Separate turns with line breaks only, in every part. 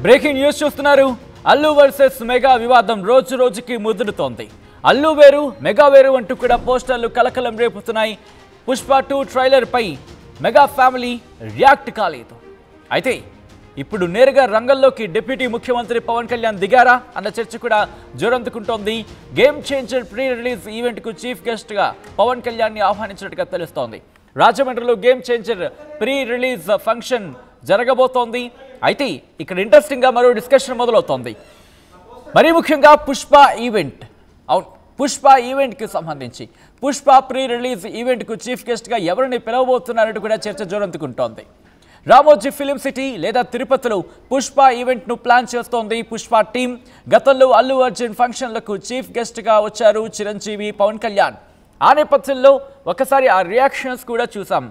Breaking news చూస్తున్నారు. Allu versus mega వివాదం రోజు రోజుకి ముదురుతోంది. అల్లు వేరు మెగా వేరు అంటూ కూడా పోస్టర్లు కలకలం రేపుతున్నాయి. పుష్ప 2 ట్రైలర్ పై మెగా ఫ్యామిలీ రియాక్ట్ కాలేదు. అయితే ఇప్పుడు నేరుగా రంగంలోకి డిప్యూటీ ముఖ్యమంత్రి పవన్ కళ్యాణ్ దిగారా అన్న చర్చ కూడా జోరందుకుంటోంది. Game changer pre release event కు చీఫ్ గెస్ట్ గా పవన్ కళ్యాణ్ ని ఆహ్వానించినట్టుగా తెలుస్తోంది. రాజమండ్రిలో game changer pre release function జరగబోతోంది. అయితే ఇక్కడ ఇంట్రెస్టింగ్ గా మరో డిస్కషన్ మొదలవుతోంది. మరీ ముఖ్యంగా పుష్ప ఈవెంట్, అవును పుష్ప ఈవెంట్ కి సంబంధించి పుష్ప ప్రీ రిలీజ్ ఈవెంట్ కు చీఫ్ గెస్ట్ గా ఎవరిని పిలవబోతున్నారంటూ కూడా చర్చ జోరందుకుంటోంది. రామోజీ ఫిలిం సిటీ లేదా తిరుపతిలో పుష్ప ఈవెంట్ ను ప్లాన్ చేస్తోంది పుష్ప టీం. గతంలో అల్లు అర్జున్ ఫంక్షన్లకు చీఫ్ గెస్ట్ గా వచ్చారు చిరంజీవి, పవన్ కళ్యాణ్. ఆ నేపథ్యంలో ఒకసారి ఆ రియాక్షన్స్ కూడా చూసాం.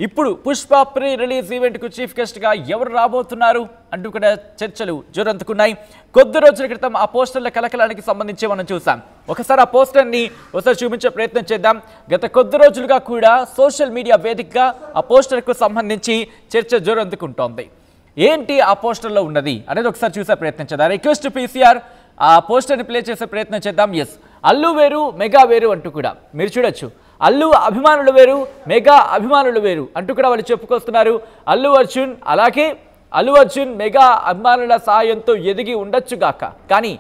ఇప్పుడు పుష్ప ప్రీ రిలీజ్ ఈవెంట్ కు చీఫ్ గెస్ట్ గా ఎవరు రాబోతున్నారు అంటూ కూడా చర్చలు జోరందుకున్నాయి. కొద్ది రోజుల క్రితం ఆ పోస్టర్ల కలకలానికి సంబంధించి మనం చూసాం. ఒకసారి ఆ పోస్టర్ ని ఒకసారి చూపించే ప్రయత్నం చేద్దాం. గత కొద్ది రోజులుగా కూడా సోషల్ మీడియా వేదికగా ఆ పోస్టర్ కు సంబంధించి చర్చ జోరందుకుంటోంది. ఏంటి ఆ పోస్టర్లో ఉన్నది అనేది ఒకసారి చూసే ప్రయత్నం చేద్దాం. రిక్వెస్ట్ పీసీఆర్ ఆ పోస్టర్ ని ప్లే చేసే ప్రయత్నం చేద్దాం. ఎస్, అల్లు వేరు మెగా వేరు అంటూ కూడా మీరు చూడొచ్చు. అల్లు అభిమానులు వేరు, మెగా అభిమానులు వేరు అంటూ కూడా వాళ్ళు చెప్పుకొస్తున్నారు. అల్లు అర్జున్ మెగా అభిమానుల సహాయంతో ఎదిగి ఉండొచ్చుగాక, కానీ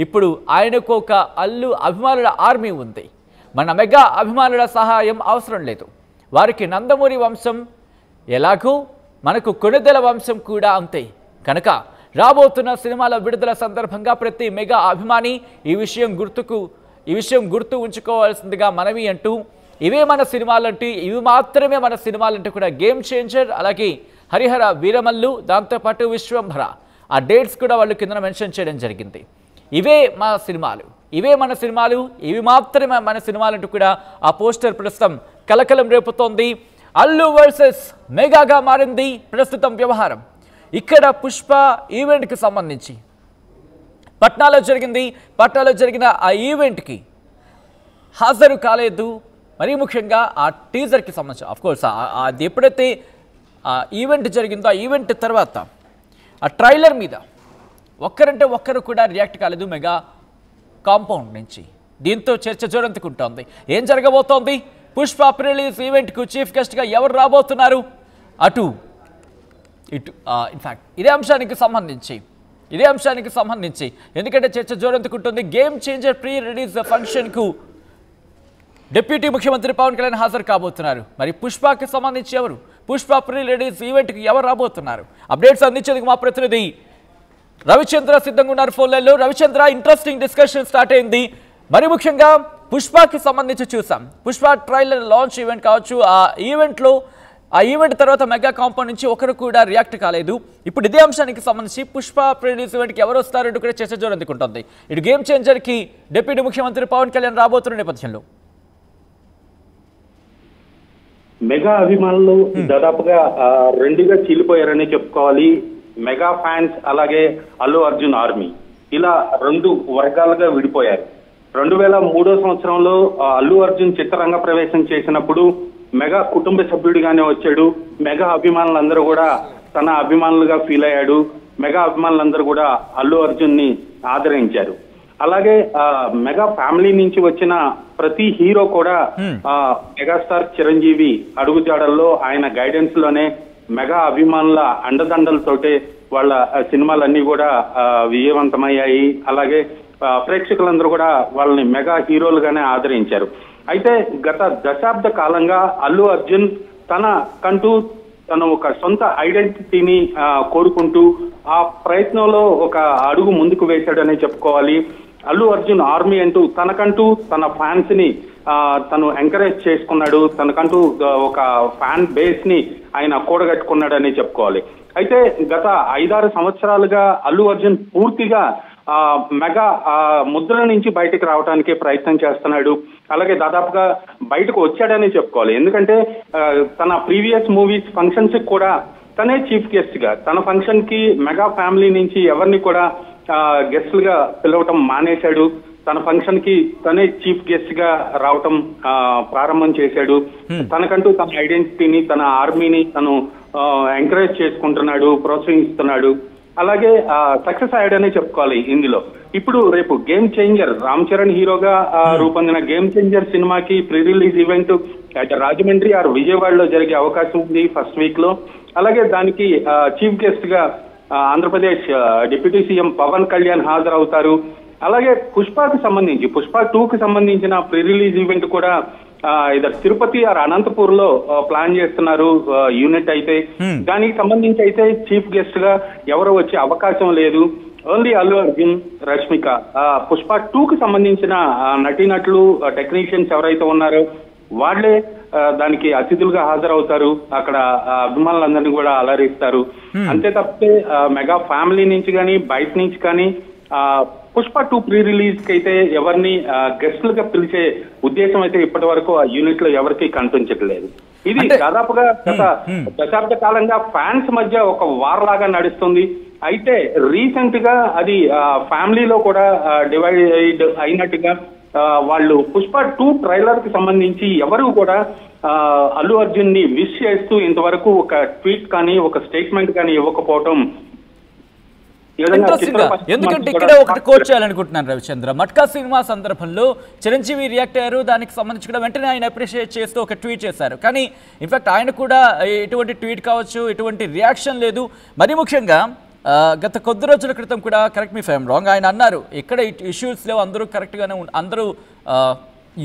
ఇప్పుడు ఆయనకు ఒక అల్లు అభిమానుల ఆర్మీ ఉంది. మన మెగా అభిమానుల సహాయం అవసరం లేదు. వారికి నందమూరి వంశం ఎలాగో మనకు కొణిదెల వంశం కూడా అంతే. కనుక రాబోతున్న సినిమాల విడుదల సందర్భంగా ప్రతి మెగా అభిమాని ఈ విషయం గుర్తు ఉంచుకోవాల్సిందిగా మనవి అంటూ, ఇవే మన సినిమాలంటూ, ఇవి మాత్రమే మన సినిమాలంటూ కూడా గేమ్ చేంజర్, అలాగే హరిహర వీరమల్లు, దాంతోపాటు విశ్వంభర ఆ డేట్స్ కూడా వాళ్ళు కింద మెన్షన్ చేయడం జరిగింది. ఇవే మన సినిమాలు, ఇవి మాత్రమే మన సినిమాలంటూ కూడా ఆ పోస్టర్ ప్రస్తుతం కలకలం రేపుతోంది. అల్లు వర్సెస్ మెగాగా మారింది ప్రస్తుతం వ్యవహారం. ఇక్కడ పుష్ప ఈవెంట్కి సంబంధించి పట్నాలో జరిగిన ఆ ఈవెంట్కి హాజరు కాలేదు. మరీ ముఖ్యంగా ఆ టీజర్కి సంబంధించి ఆఫ్కోర్స్ అది ఎప్పుడైతే ఆ ఈవెంట్ జరిగిందో ఆ ఈవెంట్ తర్వాత ఆ ట్రైలర్ మీద ఒక్కరంటే ఒక్కరు కూడా రియాక్ట్ కాలేదు మెగా కాంపౌండ్ నుంచి. దీంతో చర్చ జోరందుకుంటోంది. ఏం జరగబోతోంది? పుష్ప ప్రీ రిలీజ్ ఈవెంట్కు చీఫ్ గెస్ట్గా ఎవరు రాబోతున్నారు? ఇటు ఇన్ఫ్యాక్ట్ ఇదే అంశానికి సంబంధించి ఎందుకంటే చర్చ జోరందుకుంటుంది. గేమ్ చేంజర్ ప్రీ రిలీజ్ ఫంక్షన్కు డిప్యూటీ ముఖ్యమంత్రి పవన్ కళ్యాణ్ హాజరు కాబోతున్నారు. మరి పుష్పకి సంబంధించి ఎవరు? పుష్ప ప్రీ రిలీజ్ ఈవెంట్కి ఎవరు రాబోతున్నారు? అప్డేట్స్ అందించేందుకు మా ప్రతినిధి రవిచంద్ర సిద్ధంగా ఉన్నారు ఫోన్ లైన్లో. రవిచంద్ర, ఇంట్రెస్టింగ్ డిస్కషన్ స్టార్ట్ అయింది. మరి ముఖ్యంగా పుష్పకి సంబంధించి చూసాం. పుష్ప ట్రైలర్ లాంచ్ ఈవెంట్ కావచ్చు, ఆ ఈవెంట్ తర్వాత మెగా కాంపౌండ్ నుంచి ఒకరు కూడా రియాక్ట్ కాలేదు. ఇప్పుడు ఇదే అంశానికి సంబంధించి పుష్ప ప్రీ రిలీజ్ ఈవెంట్కి ఎవరు వస్తారంటూ కూడా చర్చ జోరందుకుంటుంది. ఇటు గేమ్ చేంజర్కి డిప్యూటీ ముఖ్యమంత్రి పవన్ కళ్యాణ్ రాబోతున్న నేపథ్యంలో
మెగా అభిమానులు దాదాపుగా రెండుగా చీలిపోయారని చెప్పుకోవాలి. మెగా ఫ్యాన్స్ అలాగే అల్లు అర్జున్ ఆర్మీ ఇలా రెండు వర్గాలుగా విడిపోయారు. 2003 సంవత్సరంలో అల్లు అర్జున్ చిత్రరంగ ప్రవేశం చేసినప్పుడు మెగా కుటుంబ సభ్యుడిగానే వచ్చాడు. మెగా అభిమానులందరూ కూడా తన అభిమానులుగా ఫీల్ అయ్యాడు. మెగా అభిమానులందరూ కూడా అల్లు అర్జున్ ని ఆదరించారు. అలాగే మెగా ఫ్యామిలీ నుంచి వచ్చిన ప్రతి హీరో కూడా మెగాస్టార్ చిరంజీవి అడుగుజాడల్లో ఆయన గైడెన్స్ లోనే మెగా అభిమానుల అండదండలతోటే వాళ్ళ సినిమాలన్నీ కూడా విజయవంతమయ్యాయి. అలాగే ప్రేక్షకులందరూ కూడా వాళ్ళని మెగా హీరోలుగానే ఆదరించారు. అయితే గత దశాబ్ద కాలంగా అల్లు అర్జున్ తను ఒక సొంత ఐడెంటిటీని కోరుకుంటూ ఆ ప్రయత్నంలో ఒక అడుగు ముందుకు వేశాడనే చెప్పుకోవాలి. అల్లు అర్జున్ ఆర్మీ అంటూ తనకంటూ తన ఫ్యాన్స్ ని తను ఎంకరేజ్ చేసుకున్నాడు. తనకంటూ ఒక ఫ్యాన్ బేస్ ని ఆయన కూడగట్టుకున్నాడని చెప్పుకోవాలి. అయితే గత 5-6 సంవత్సరాలుగా అల్లు అర్జున్ పూర్తిగా మెగా ముద్ర నుంచి బయటకు రావడానికి ప్రయత్నం చేస్తున్నాడు. అలాగే దాదాపుగా బయటకు వచ్చాడని చెప్పుకోవాలి. ఎందుకంటే తన ప్రీవియస్ మూవీస్ ఫంక్షన్స్ కూడా తనే చీఫ్ గెస్ట్ గా, తన ఫంక్షన్ కి మెగా ఫ్యామిలీ నుంచి ఎవరిని కూడా గెస్ట్లుగా పిలవటం మానేశాడు. తన ఫంక్షన్ కి తనే చీఫ్ గెస్ట్ గా రావటం ప్రారంభం చేశాడు. తనకంటూ తన ఐడెంటిటీని, తన ఆర్మీని తను ఎంకరేజ్ చేసుకుంటున్నాడు, ప్రోత్సహిస్తున్నాడు. అలాగే సక్సెస్ అయ్యాడనే చెప్పుకోవాలి ఇందులో. ఇప్పుడు రేపు గేమ్ చేంజర్, రామ్ చరణ్ హీరోగా రూపొందిన గేమ్ చేంజర్ సినిమాకి pre release event Rajahmundry or విజయవాడలో జరిగే అవకాశం ఉంది ఫస్ట్ వీక్ లో. అలాగే దానికి చీఫ్ గెస్ట్ గా ఆంధ్రప్రదేశ్ డిప్యూటీ సీఎం పవన్ కళ్యాణ్ హాజరవుతారు. అలాగే పుష్పకి సంబంధించి, పుష్ప 2కి సంబంధించిన ప్రీ రిలీజ్ ఈవెంట్ కూడా ఇద్దరు తిరుపతి ఆర్ అనంతపూర్ లో ప్లాన్ చేస్తున్నారు యూనిట్ అయితే. దానికి సంబంధించి అయితే చీఫ్ గెస్ట్ గా ఎవరు వచ్చే అవకాశం లేదు. ఓన్లీ అల్లు అర్జున్, రష్మిక. పుష్ప 2కి సంబంధించిన నటీనటులు, టెక్నీషియన్స్ ఎవరైతే ఉన్నారో వాళ్లే దానికి అతిథులుగా హాజరవుతారు. అక్కడ అభిమానులందరినీ కూడా అలరిస్తారు. అంతే తప్పితే మెగా ఫ్యామిలీ నుంచి కానీ బయట నుంచి కానీ పుష్ప 2 ప్రీ రిలీజ్ కి అయితే ఎవరిని గెస్టులుగా పిలిచే ఉద్దేశం అయితే ఇప్పటి వరకు ఆ యూనిట్ లో ఎవరికి కనిపించట్లేదు. ఇది దాదాపుగా గత దశాబ్ద కాలంగా ఫ్యాన్స్ మధ్య ఒక వార్ లాగా నడుస్తుంది. అయితే రీసెంట్ గా అది ఫ్యామిలీలో కూడా డివైడ్ అయినట్టుగా వాళ్ళు పుష్ప 2 ట్రైలర్ కి సంబంధించి ఎవరు కూడా అల్లు అర్జున్ ని విష్ చేస్తూ ఇంతవరకు ఒక ట్వీట్ కానీ ఒక స్టేట్మెంట్ కానీ ఇవ్వకపోవటం.
ఎందుకంటే ఇక్కడ ఒకటి కోట్ చేయాలనుకుంటున్నాను రవిచంద్ర. మట్కా సినిమా సందర్భంలో చిరంజీవి రియాక్ట్ అయ్యారు. దానికి సంబంధించి కూడా వెంటనే ఆయన అప్రిషియేట్ చేస్తూ ఒక ట్వీట్ చేశారు. కానీ ఇన్ఫాక్ట్ ఆయన కూడా ఎటువంటి ట్వీట్ కావచ్చు, ఎటువంటి రియాక్షన్ లేదు. మరీ ముఖ్యంగా గత కొద్ది రోజుల క్రితం కూడా, కరెక్ట్ మీ ఫైమ్ రాంగ్, ఆయన అన్నారు ఇక్కడ ఇష్యూస్ లేవు, అందరూ కరెక్ట్గానే అందరూ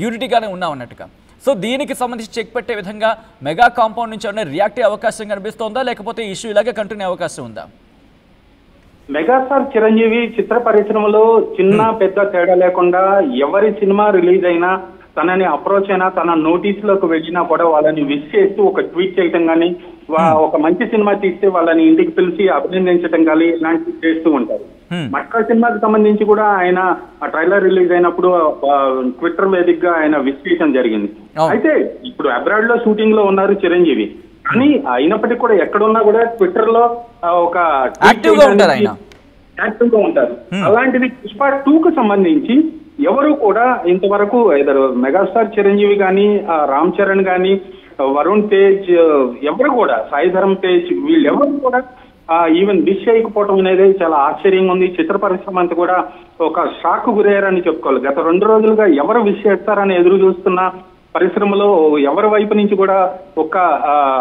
యూనిటీగానే ఉన్నామన్నట్టుగా. సో దీనికి సంబంధించి చెక్ పెట్టే విధంగా మెగా కాంపౌండ్ నుంచి ఏమైనా రియాక్ట్ అయ్యే అవకాశం కనిపిస్తోందా, లేకపోతే ఇష్యూ ఇలాగే కంటిన్యూ అవకాశం ఉందా?
మెగాస్టార్ చిరంజీవి చిత్ర పరిశ్రమలో చిన్న పెద్ద తేడా లేకుండా ఎవరి సినిమా రిలీజ్ అయినా, తనని అప్రోచ్ అయినా, తన నోటీసులోకి వెళ్ళినా కూడా వాళ్ళని విష్ చేస్తూ ఒక ట్వీట్ చేయటం కానీ, ఒక మంచి సినిమా తీస్తే వాళ్ళని ఇంటికి పిలిచి అభినందించడం కానీ ఇలాంటివి చేస్తూ ఉంటారు. మట్కా సినిమాకి సంబంధించి కూడా ఆయన ఆ ట్రైలర్ రిలీజ్ అయినప్పుడు ట్విట్టర్ వేదికగా ఆయన విష్ చేయడం జరిగింది. అయితే ఇప్పుడు అబ్రాడ్ లో షూటింగ్ లో ఉన్నారు చిరంజీవి, కానీ అయినప్పటికీ కూడా ఎక్కడున్నా కూడా ట్విట్టర్ లో ఒక యాక్టివ్ గా ఉంటారు. అలాంటిది పుష్ప 2కు సంబంధించి ఎవరు కూడా ఇంతవరకు ఇద్దరు మెగాస్టార్ చిరంజీవి కానీ, రామ్ చరణ్ కానీ, వరుణ్ తేజ్, ఎవరు కూడా, సాయి ధరమ్ తేజ్, వీళ్ళెవరు కూడా ఈవెన్ విష్ చేయకపోవడం అనేది చాలా ఆశ్చర్యంగా ఉంది. చిత్ర పరిశ్రమ అంతా కూడా ఒక షాక్ గురయ్యారని చెప్పుకోవాలి. గత 2 రోజులుగా ఎవరు విష్ చేస్తారని ఎదురు చూస్తున్న పరిశ్రమలో ఎవరి వైపు నుంచి కూడా ఒక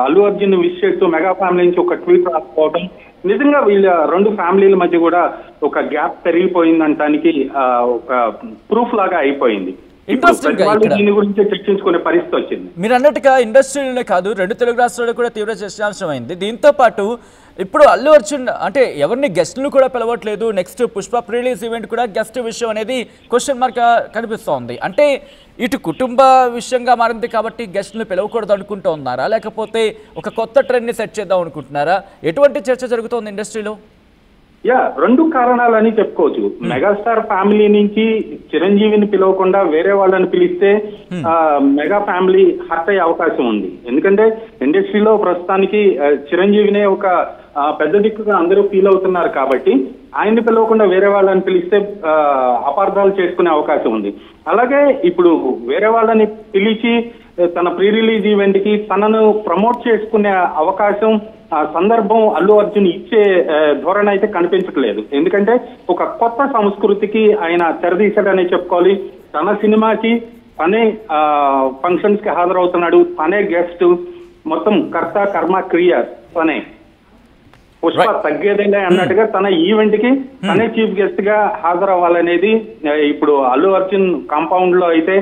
అల్లు అర్జున్ విష్ చేస్తూ మెగా ఫ్యామిలీ నుంచి ఒక ట్వీట్ రాకపోవడం నిజంగా వీళ్ళ 2 ఫ్యామిలీల మధ్య కూడా ఒక గ్యాప్ పెరిగిపోయిందంటానికి ఒక ప్రూఫ్ లాగా అయిపోయింది. దీని గురించి చర్చించుకునే పరిస్థితి వచ్చింది.
మీరు అన్నట్టుగా ఇండస్ట్రీలోనే కాదు, 2 తెలుగు రాష్ట్రాల్లో కూడా తీవ్ర చర్చాంశం అయింది. దీంతో పాటు ఇప్పుడు అల్లు అర్జున్ అంటే ఎవరిని గెస్టులు కూడా పిలవట్లేదు. Next Pushpa pre release event కూడా గెస్ట్ విషయం అనేది క్వశ్చన్ మార్క్ కనిపిస్తోంది. అంటే ఇటు కుటుంబ విషయంగా మారింది కాబట్టి గెస్టులు పిలవకూడదు అనుకుంటూ ఉన్నారా, లేకపోతే ఒక కొత్త ట్రెండ్ని సెట్ చేద్దాం అనుకుంటున్నారా? ఎటువంటి చర్చ జరుగుతోంది ఇండస్ట్రీలో?
2 కారణాలని చెప్పుకోవచ్చు. మెగాస్టార్ ఫ్యామిలీ నుంచి చిరంజీవిని పిలవకుండా వేరే వాళ్ళని పిలిస్తే మెగా ఫ్యామిలీ హర్ట్ అయ్యే అవకాశం ఉంది. ఎందుకంటే ఇండస్ట్రీలో ప్రస్తుతానికి చిరంజీవినే ఒక పెద్ద దిక్కుగా అందరూ ఫీల్ అవుతున్నారు కాబట్టి ఆయన్ని పిలవకుండా వేరే వాళ్ళని పిలిస్తే అపార్థాలు చేసుకునే అవకాశం ఉంది. అలాగే ఇప్పుడు వేరే వాళ్ళని పిలిచి తన ప్రీ రిలీజ్ ఈవెంట్ కి తనను ప్రమోట్ చేసుకునే అవకాశం, సందర్భం అల్లు అర్జున్ ఇచ్చే ధోరణి అయితే కనిపించట్లేదు. ఎందుకంటే ఒక కొత్త సంస్కృతికి ఆయన తెరదీశాడనే చెప్పుకోవాలి. తన సినిమాకి తనే ఫంక్షన్స్ కి హాజరవుతున్నాడు, తనే గెస్ట్, మొత్తం కర్త కర్మ క్రియ తనే. పుష్ప తగ్గేదేలే అన్నట్టుగా తన ఈవెంట్ కి తనే చీఫ్ గెస్ట్ గా హాజరవ్వాలనేది ఇప్పుడు అల్లు అర్జున్ కాంపౌండ్ లో అయితే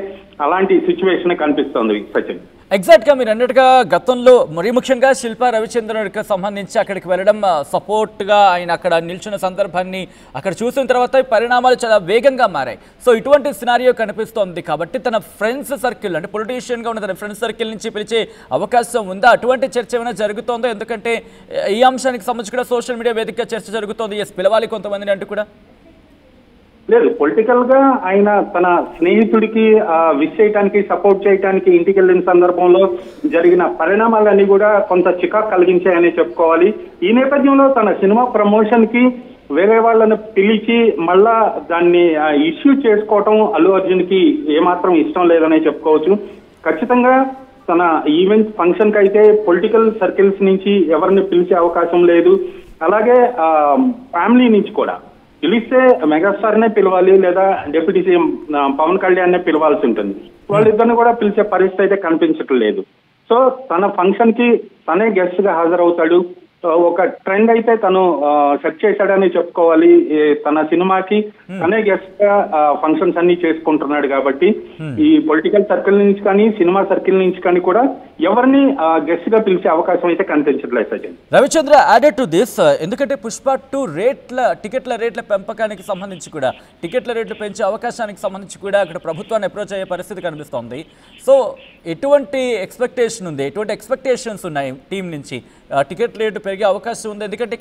అలాంటి సిచ్యువేషన్ కనిపిస్తుంది. సచిన్,
ఎగ్జాక్ట్ గా మీరు అన్నట్టుగా గతంలో మరీ ముఖ్యంగా శిల్పా రవిచంద్రన్కి సంబంధించి అక్కడికి వెళ్ళడం, సపోర్ట్ గా ఆయన అక్కడ నిల్చున్న సందర్భాన్ని అక్కడ చూసిన తర్వాత పరిణామాలు చాలా వేగంగా మారాయి. సో ఇటువంటి సినారియో కనిపిస్తోంది కాబట్టి తన ఫ్రెండ్స్ సర్కిల్ అంటే పొలిటీషియన్ గా ఉన్న తన ఫ్రెండ్స్ సర్కిల్ నుంచి పిలిచే అవకాశం ఉందా? అటువంటి చర్చ ఏమైనా జరుగుతోందో? ఎందుకంటే ఈ అంశానికి సంబంధించి కూడా సోషల్ మీడియా వేదికగా చర్చ జరుగుతోంది. ఎస్, పిలవాలి కొంతమందిని అంటూ కూడా.
లేదు, పొలిటికల్ గా ఆయన తన స్నేహితుడికి విష్ చేయడానికి, సపోర్ట్ చేయడానికి ఇంటికి వెళ్ళిన సందర్భంలో జరిగిన పరిణామాలన్నీ కూడా కొంత చికాకు కలిగించాయని చెప్పుకోవాలి. ఈ నేపథ్యంలో తన సినిమా ప్రమోషన్ కి వేరే వాళ్ళని పిలిచి మళ్ళా దాన్ని ఇష్యూ చేసుకోవటం అల్లు అర్జున్ కి ఏమాత్రం ఇష్టం లేదనే చెప్పుకోవచ్చు. ఖచ్చితంగా తన ఈవెంట్ ఫంక్షన్ కి అయితే పొలిటికల్ సర్కిల్స్ నుంచి ఎవరిని పిలిచే అవకాశం లేదు. అలాగే ఫ్యామిలీ నుంచి కూడా పిలిస్తే మెగాస్టార్ నే పిలవాలి లేదా డిప్యూటీ సీఎం పవన్ కళ్యాణ్ నే పిలవాల్సి ఉంటుంది. వాళ్ళిద్దరిని కూడా పిలిచే పరిస్థితి అయితే కనిపించట్లేదు. సో తన ఫంక్షన్ కి తనే గెస్ట్ గా హాజరవుతాడు. ఒక ట్రెండ్ అయితే తను సెట్ చేశాడని చెప్పుకోవాలి. తన సినిమాకి తనే గెస్ట్ గా ఫంక్షన్స్ అన్ని చేసుకుంటున్నాడు కాబట్టి ఈ పొలిటికల్ సర్కిల్ నుంచి కానీ సినిమా సర్కిల్ నుంచి కానీ కూడా ఎవరిని గెస్ట్ గా పిలిచే అవకాశం అయితే కనిపించట్లేదు Sachin.
Ravichandra added to this, ఎందుకంటే పుష్ప 2 టికెట్ల రేట్ల పెంపకానికి సంబంధించి కూడా టికెట్ల రేట్లు పెంచే అవకాశానికి సంబంధించి కూడా అక్కడ ప్రభుత్వాన్ని అప్రోచ్ అయ్యే పరిస్థితి కనిపిస్తోంది. సో ఎటువంటి ఎక్స్పెక్టేషన్ ఉంది, ఎటువంటి ఎక్స్పెక్టేషన్స్ ఉన్నాయి టీం నుంచి? టికెట్ రేటు పెరిగే అవకాశం ఉంది, ఎందుకంటే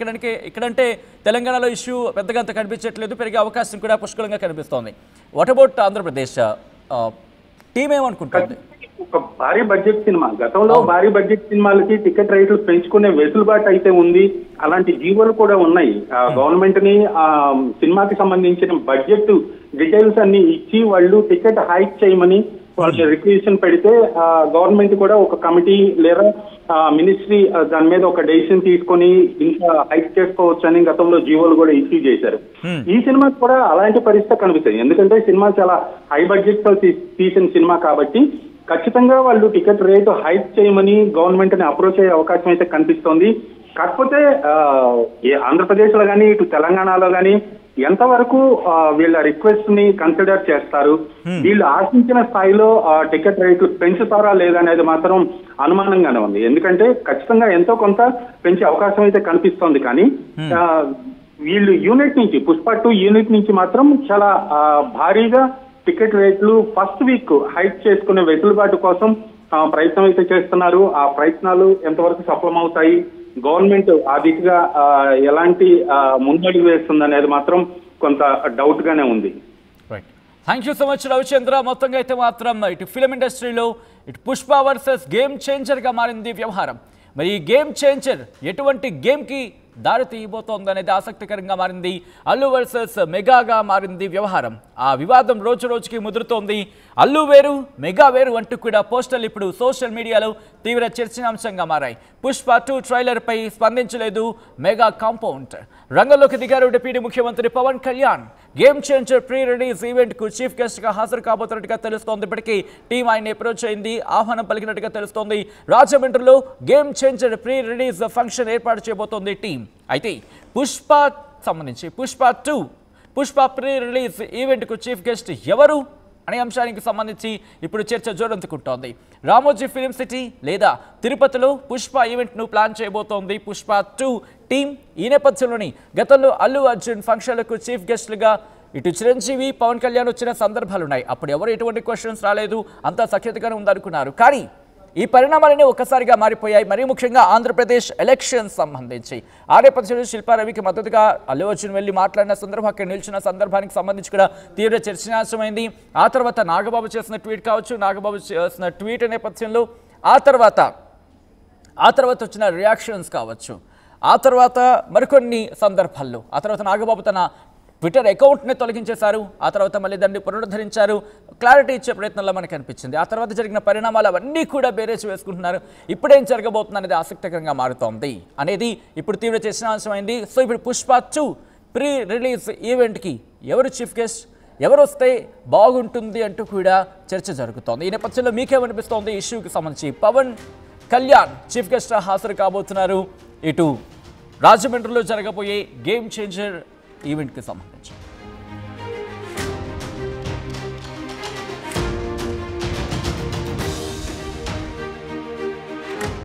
ఇక్కడంటే తెలంగాణలో ఇష్యూ పెద్దగా అంత కనిపించట్లేదు, పెరిగే అవకాశం కూడా పుష్కలంగా కనిపిస్తోంది. వాట్ అబౌట్ ఆంధ్రప్రదేశ్ టీం ఏమనుకుంటుంది?
ఒక భారీ బడ్జెట్ సినిమా, గతంలో భారీ బడ్జెట్ సినిమాలకి టికెట్ రేట్లు పెంచుకునే వెసులుబాటు అయితే ఉంది. అలాంటి జీవోలు కూడా ఉన్నాయి. గవర్నమెంట్ ని సినిమాకి సంబంధించిన బడ్జెట్ డీటెయిల్స్ అన్ని ఇచ్చి వాళ్ళు టికెట్ హైక్ చేయమని వాళ్ళు రిక్వెషన్ పెడితే గవర్నమెంట్ కూడా ఒక కమిటీ లేదా మినిస్ట్రీ దాని మీద ఒక డెసిషన్ తీసుకొని ఇంకా హైక్ చేసుకోవచ్చు అని గతంలో జీవోలు కూడా ఇష్యూ చేశారు. ఈ సినిమాకి కూడా అలాంటి పరిస్థితి కనిపిస్తుంది. ఎందుకంటే సినిమా చాలా హై బడ్జెట్ తో తీసిన సినిమా కాబట్టి ఖచ్చితంగా వాళ్ళు టికెట్ రేటు హైక్ చేయమని గవర్నమెంట్ ని అప్రోచ్ అయ్యే అవకాశం అయితే కనిపిస్తోంది. కాకపోతే ఆంధ్రప్రదేశ్ లో కానీ ఇటు తెలంగాణలో కానీ ఎంతవరకు వీళ్ళ రిక్వెస్ట్ ని కన్సిడర్ చేస్తారు, వీళ్ళు ఆశించిన స్థాయిలో టికెట్ రేట్లు పెంచుతారా లేదా అనేది మాత్రం అనుమానంగానే ఉంది. ఎందుకంటే ఖచ్చితంగా ఎంతో కొంత పెంచే అవకాశం అయితే కనిపిస్తోంది. కానీ వీళ్ళు యూనిట్ నుంచి పుష్ప 2 యూనిట్ నుంచి మాత్రం చాలా భారీగా టికెట్ రేట్లు ఫస్ట్ వీక్ హైక్ చేసుకునే వెసులుబాటు కోసం ప్రయత్నం అయితే చేస్తున్నారు. ఆ ప్రయత్నాలు ఎంతవరకు సఫలమవుతాయి, గవర్నమెంట్ ఆ దిశగా ఎలాంటి ముందడుగు వేస్తుంది అనేది మాత్రం కొంత డౌట్ గానే ఉంది.
Thank you so much Ravichandra. మొత్తంగా అయితే మాత్రం ఇటు ఫిలిం ఇండస్ట్రీలో ఇటు పుష్ప వర్సెస్ గేమ్ చేంజర్గా మారింది వ్యవహారం. మరి ఈ గేమ్ చేంజర్ ఎటువంటి గేమ్కి దారి తీయబోతోంది అనేది ఆసక్తికరంగా మారింది. అల్లు వర్సెస్ మెగాగా మారింది వ్యవహారం. ఆ వివాదం రోజు రోజుకి ముదురుతోంది. అల్లు వేరు మెగా వేరు అంటూ కూడా పోస్టర్లు ఇప్పుడు సోషల్ మీడియాలో తీవ్ర చర్చనాంశంగా మారాయి. పుష్ప 2 ట్రైలర్పై స్పందించలేదు మెగా కాంపౌండ్. రంగంలోకి దిగారు డిప్యూటీ ముఖ్యమంత్రి Pawan Kalyan. Game changer pre release event కు చీఫ్ గెస్ట్ గా హాజరు కాబోతున్నట్టుగా తెలుస్తోంది. ఇప్పటికీ టీం ఆయన అప్రోచ్ అయింది, ఆహ్వానం పలికినట్టుగా తెలుస్తోంది. రాజమండ్రిలో game changer pre release function ఏర్పాటు చేయబోతోంది టీం. అయితే పుష్ప సంబంధించి Pushpa 2 Pushpa pre release event కు చీఫ్ గెస్ట్ ఎవరు అనే అంశానికి సంబంధించి ఇప్పుడు చర్చ జోరందుకుంటోంది. రామోజీ ఫిలిం సిటీ లేదా తిరుపతిలో పుష్ప ఈవెంట్ను ప్లాన్ చేయబోతోంది పుష్ప 2 టీం. ఈ నేపథ్యంలోని గతంలో అల్లు అర్జున్ ఫంక్షన్లకు చీఫ్ గెస్ట్లుగా ఇటు చిరంజీవి పవన్ కళ్యాణ్ వచ్చిన సందర్భాలున్నాయి. అప్పుడు ఎవరు ఎటువంటి క్వశ్చన్స్ రాలేదు, అంతా సఖ్యతగానే ఉందనుకున్నారు. కానీ ఈ పరిణామాలన్నీ ఒక్కసారిగా మారిపోయాయి. మరీ ముఖ్యంగా ఆంధ్రప్రదేశ్ ఎలక్షన్స్ సంబంధించి ఆ నేపథ్యంలో శిల్పారవికి మద్దతుగా అల్లు అర్జున్ వెళ్ళి మాట్లాడిన సందర్భం, అక్కడ నిలిచిన సందర్భానికి సంబంధించి కూడా తీవ్ర చర్చనాంశమైంది. ఆ తర్వాత నాగబాబు చేసిన ట్వీట్ కావచ్చు, నాగబాబు చేసిన ట్వీట్ నేపథ్యంలో ఆ తర్వాత వచ్చిన రియాక్షన్స్ కావచ్చు, ఆ తర్వాత మరికొన్ని సందర్భాల్లో ఆ తర్వాత నాగబాబు తన ట్విట్టర్ అకౌంట్ని తొలగించేశారు. ఆ తర్వాత మళ్ళీ దాన్ని పునరుద్ధరించారు. క్లారిటీ ఇచ్చే ప్రయత్నంలో మనకు అనిపించింది. ఆ తర్వాత జరిగిన పరిణామాలు అవన్నీ కూడా బేరేజ్ వేసుకుంటున్నారు. ఇప్పుడేం జరగబోతుంది అనేది ఆసక్తికరంగా మారుతోంది అనేది ఇప్పుడు తీవ్ర చర్చనాంశమైంది. సో ఇప్పుడు పుష్ప 2 ప్రీ రిలీజ్ ఈవెంట్కి ఎవరు చీఫ్ గెస్ట్, ఎవరు వస్తే బాగుంటుంది అంటూ కూడా చర్చ జరుగుతోంది. ఈ నేపథ్యంలో మీకేమనిపిస్తోంది ఇష్యూకి సంబంధించి? పవన్ కళ్యాణ్ చీఫ్ గెస్ట్ హాజరు కాబోతున్నారు ఇటు రాజమండ్రిలో జరగబోయే గేమ్ చేంజర్ ఈవెంట్కి సంబంధించి.